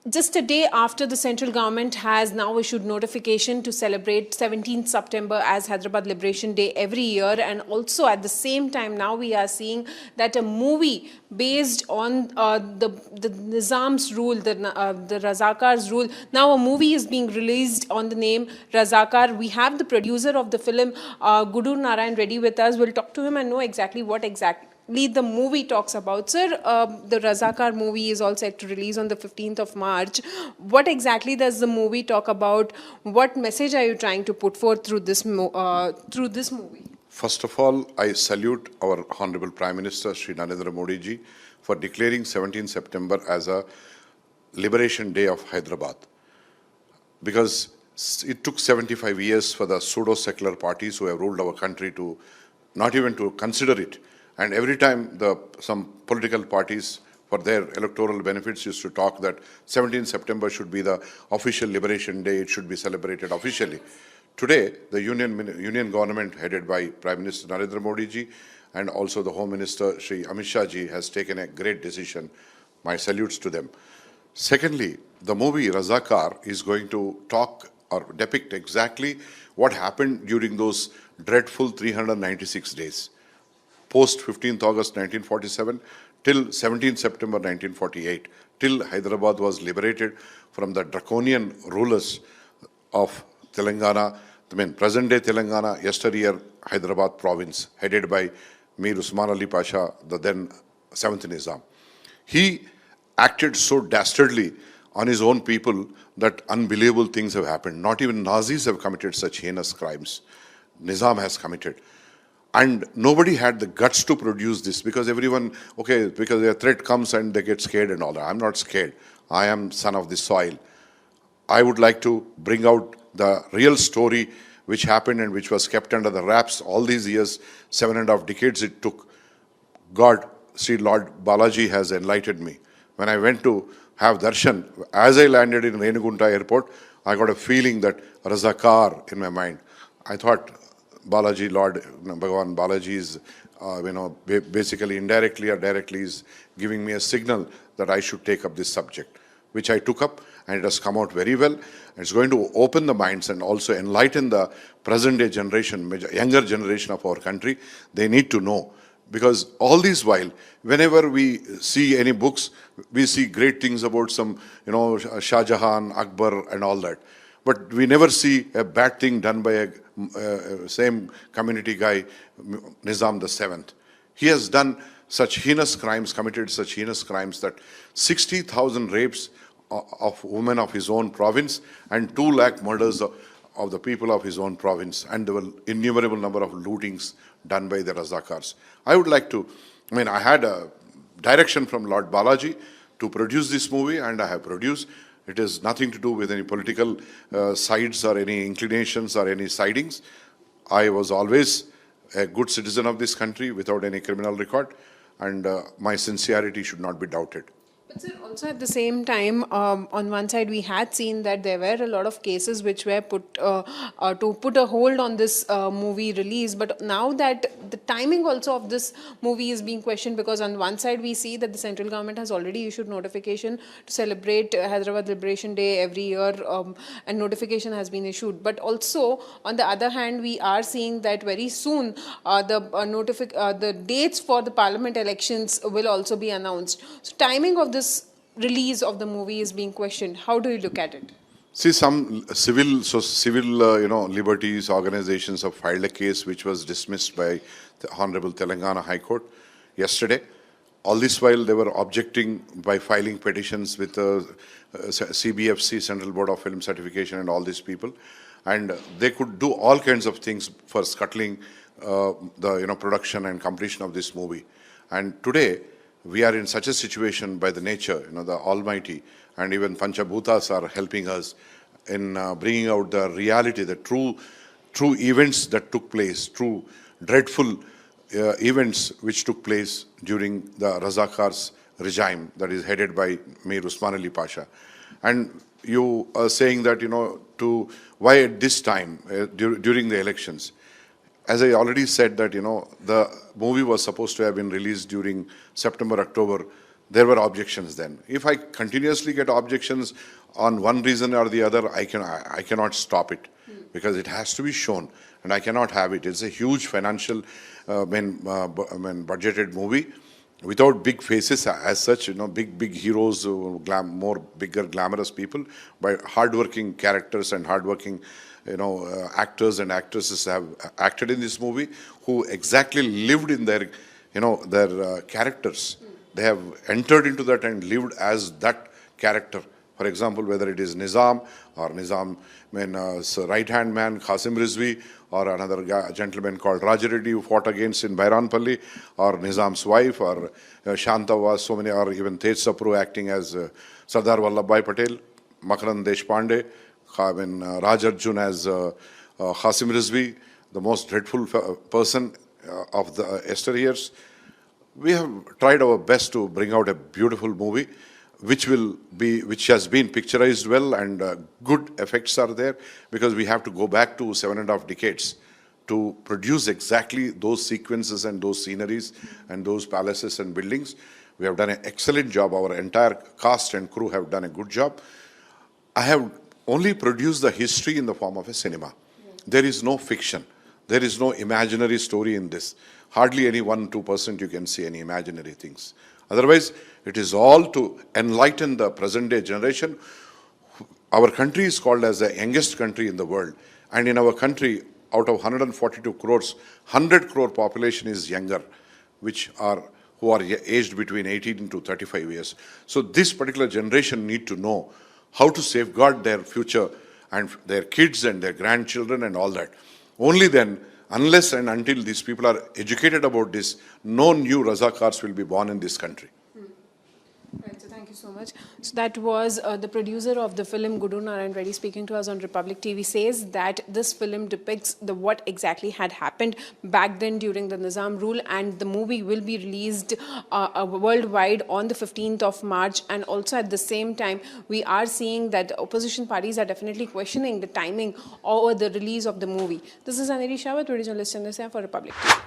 Just a day after the central government has now issued notification to celebrate 17th September as Hyderabad Liberation Day every year, and also at the same time now we are seeing that a movie based on the Nizam's rule, the Razakar's rule, now a movie is being released on the name Razakar. We have the producer of the film, Gudur Narayan Reddy, with us. We'll talk to him and know exactly what the movie talks about. Sir, the Razakar movie is all set to release on the 15th of March. What exactly does the movie talk about? What message are you trying to put forth through this movie? First of all, I salute our Honorable Prime Minister, Shri Narendra Modi ji, for declaring 17 September as a Liberation Day of Hyderabad. Because it took 75 years for the pseudo-secular parties who have ruled our country to not even to consider it. And every time some political parties, for their electoral benefits, used to talk that 17 September should be the official Liberation Day, it should be celebrated officially. Today, the union government headed by Prime Minister Narendra Modi ji and also the Home Minister Shri Amit Shah ji has taken a great decision. My salutes to them. Secondly, the movie Razakar is going to talk or depict exactly what happened during those dreadful 396 days. Post 15th August 1947 till 17th September 1948, till Hyderabad was liberated from the draconian rulers of Telangana, present-day Telangana, yesteryear Hyderabad province, headed by Mir Usman Ali Pasha, the then 7th Nizam. He acted so dastardly on his own people that unbelievable things have happened. Not even Nazis have committed such heinous crimes. Nizam has committed. And nobody had the guts to produce this because everyone, because a threat comes and they get scared and all that. I'm not scared. I am son of the soil. I would like to bring out the real story which happened and which was kept under the wraps all these years, 7.5 decades it took. God, see, Lord Balaji has enlightened me. When I went to have darshan, as I landed in Renugunta airport, I got a feeling that Razakar in my mind. I thought, Balaji, Lord Bhagavan Balaji is, basically indirectly or directly is giving me a signal that I should take up this subject, which I took up, and it has come out very well. It's going to open the minds and also enlighten the present-day generation, younger generation of our country. They need to know. Because all this while, whenever we see any books, we see great things about some, Shah Jahan, Akbar and all that. But we never see a bad thing done by a same community guy, Nizam the 7th. He has done such heinous crimes, committed such heinous crimes that 60,000 rapes of women of his own province and 2 lakh murders of the people of his own province. And there were innumerable number of lootings done by the Razakars. I would like to, I had a direction from Lord Balaji to produce this movie, and I have produced. It has nothing to do with any political sides or any inclinations or any sidings. I was always a good citizen of this country without any criminal record, and my sincerity should not be doubted. But sir, also at the same time, on one side we had seen that there were a lot of cases which were put to put a hold on this movie release. But now that the timing also of this movie is being questioned, because on one side we see that the central government has already issued notification to celebrate Hyderabad Liberation Day every year, and notification has been issued. But also on the other hand, we are seeing that very soon the dates for the parliament elections will also be announced. So timing of this release of the movie is being questioned. How do you look at it? See, some civil liberties organizations have filed a case which was dismissed by the Honorable Telangana High Court yesterday. All this while they were objecting by filing petitions with CBFC, Central Board of Film Certification, and all these people. And they could do all kinds of things for scuttling the production and completion of this movie. And today, we are in such a situation by the nature, the Almighty, and even Panchabhutas are helping us in bringing out the reality, the true events that took place, true dreadful events which took place during the Razakar's regime that is headed by Mir Usman Ali Pasha. And you are saying that, why at this time, during the elections? As I already said that, the movie was supposed to have been released during September, October. there were objections then. If I continuously get objections on one reason or the other, I cannot stop it because it has to be shown, and I cannot have it. It's a huge financial, budgeted movie without big faces as such, big heroes, more bigger glamorous people, but hardworking characters and hardworking, actors and actresses have acted in this movie who exactly lived in their, their characters. They have entered into that and lived as that character. For example, whether it is Nizam or Nizam, right-hand man Qasim Rizvi, or another gentleman called Raja Reddy who fought against in Bairanpalli, or Nizam's wife, or Shanta was, so many, or even Tej Sapru acting as Sardar Vallabhbhai Patel, Makaran Deshpande, Raj Arjun as Qasim Rizvi, the most dreadful person of the yesteryears. We have tried our best to bring out a beautiful movie, which has been picturized well, and good effects are there, because we have to go back to 7.5 decades to produce exactly those sequences and those sceneries and those palaces and buildings. We have done an excellent job. Our entire cast and crew have done a good job. I have only produced the history in the form of a cinema. There is no fiction. There is no imaginary story in this. Hardly any 1-2% you can see any imaginary things. Otherwise, it is all to enlighten the present day generation. Our country is called as the youngest country in the world. And in our country, out of 142 crores, 100 crore population is younger, who are aged between 18 to 35 years. So this particular generation need to know how to safeguard their future and their kids and their grandchildren and all that. Only then, unless and until these people are educated about this, no new Razakars will be born in this country. Right, so thank you so much. So that was the producer of the film, Gudur Narayan Reddy, speaking to us on Republic TV, says that this film depicts what exactly had happened back then during the Nizam rule, and the movie will be released worldwide on the 15th of March. And also at the same time, we are seeing that opposition parties are definitely questioning the timing or the release of the movie. This is Aneri Shawat, producer journalist for Republic TV.